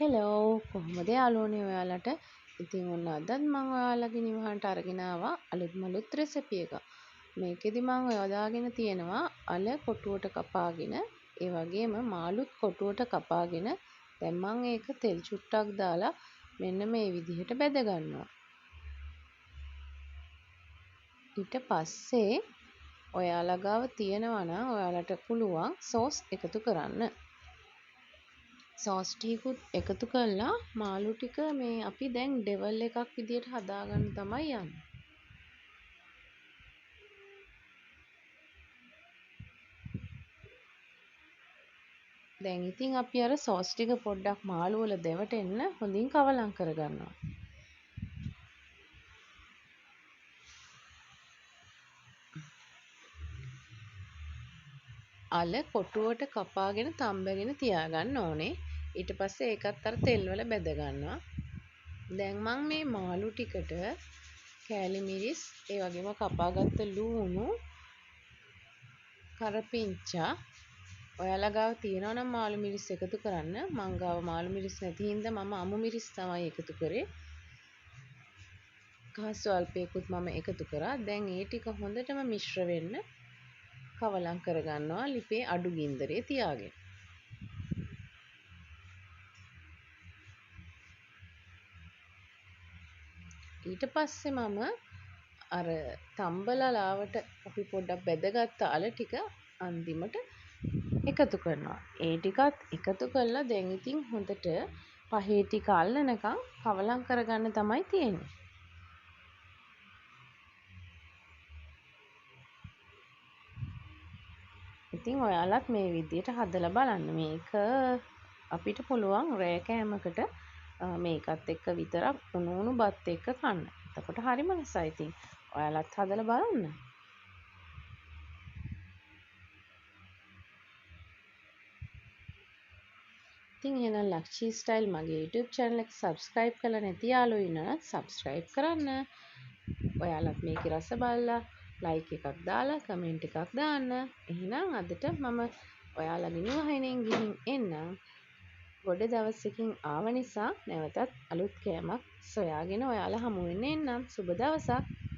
Hello කොහොමද යාළුවනේ ඔයාලට ඉතින් ඔන්න අදත් මම ඔයාලගේ නිවහනට අරගෙන ආවා අලුත් රෙසිපි එක. මේකෙදි මම යොදාගෙන තියෙනවා අල කොටුවට කපාගෙන ඒ වගේම මාළුත් කොටුවට කපාගෙන දැන් මම ඒක තෙල් චුට්ටක් දාලා මෙන්න මේ විදිහට බෙද ගන්නවා. ඊට පස්සේ ඔයාලා ගාව තියෙනවා නම් ඔයාලට පුළුවන් සෝස් එකතු කරන්න. සෝස් ටිකකුත් එකතු කරලා මාළු ටික මේ අපි දැන් ඩෙවල් එකක් විදියට හදාගන්න තමයි යන්නේ. දැන් ඉතින් අපි අර සෝස් ටික පොඩ්ඩක් මාළු වල දෙවටෙන්න හොඳින් කවලම් කරගන්නවා. අල කොටුවට කපාගෙන තම්බගෙන තියාගන්න ඕනේ. ඊට පස්සේ ඒකත් අර තෙල් වල බෙද ගන්නවා. දැන් මම මේ මාළු ටිකට කෑලි මිරිස් ඒ වගේම කපාගත්ත ලූණු කරපිංචා ඔයාලා ගාව තියෙනවා නම් මාළු මිරිස් එකතු කරන්න. මං ගාව මාළු මිරිස් නැති හින්දා මම අමු මිරිස් තමයි එකතු කරේ. කහ ස්වල්පයකුත් මම එකතු කරා. දැන් ඒ ටික හොඳටම මිශ්‍ර වෙන්න කවලම් කරගන්නවා ලිපේ අඩු ගින්දරේ තියාගෙන. ඊට පස්සේ මම අර තම්බලා ලාවට අපි පොඩ්ඩක් බෙදගත්ත අල ටික අන්තිමට එකතු කරනවා. ඒ ටිකත් එකතු කරලා දැන් ඉතින් හොඳට පහේ ටික අල්ලනකම් කවලම් කරගන්න තමයි තියෙන්නේ. ඉතින් ඔයාලත් මේ විදියට හදලා බලන්න. මේක අපිට පුළුවන් රෑ කෑමකට මේකත් එක්ක විතරක් උණු බත් එක්ක කන්න. එතකොට හරිම රසයි. ඉතින් ඔයාලත් හදලා බලන්න. ඉතින් එහෙනම් ලක්ෂී ස්ටයිල් මගේ YouTube channel එක subscribe කරලා නැති යාළුවෝ ඉන්නවා නම් subscribe කරන්න. ඔයාලත් මේකේ රස බලලා like එකක් දාලා comment එකක් දාන්න. එහෙනම් අදට මම ඔයාලගේ නිවහනෙන් ගිහින් එන්නම්. ගොඩ දවසකින් ආව නිසා නැවතත් අලුත් කෑමක් සොයාගෙන ඔයාලා හමු වෙන්න එන්නම්. සුබ දවසක්.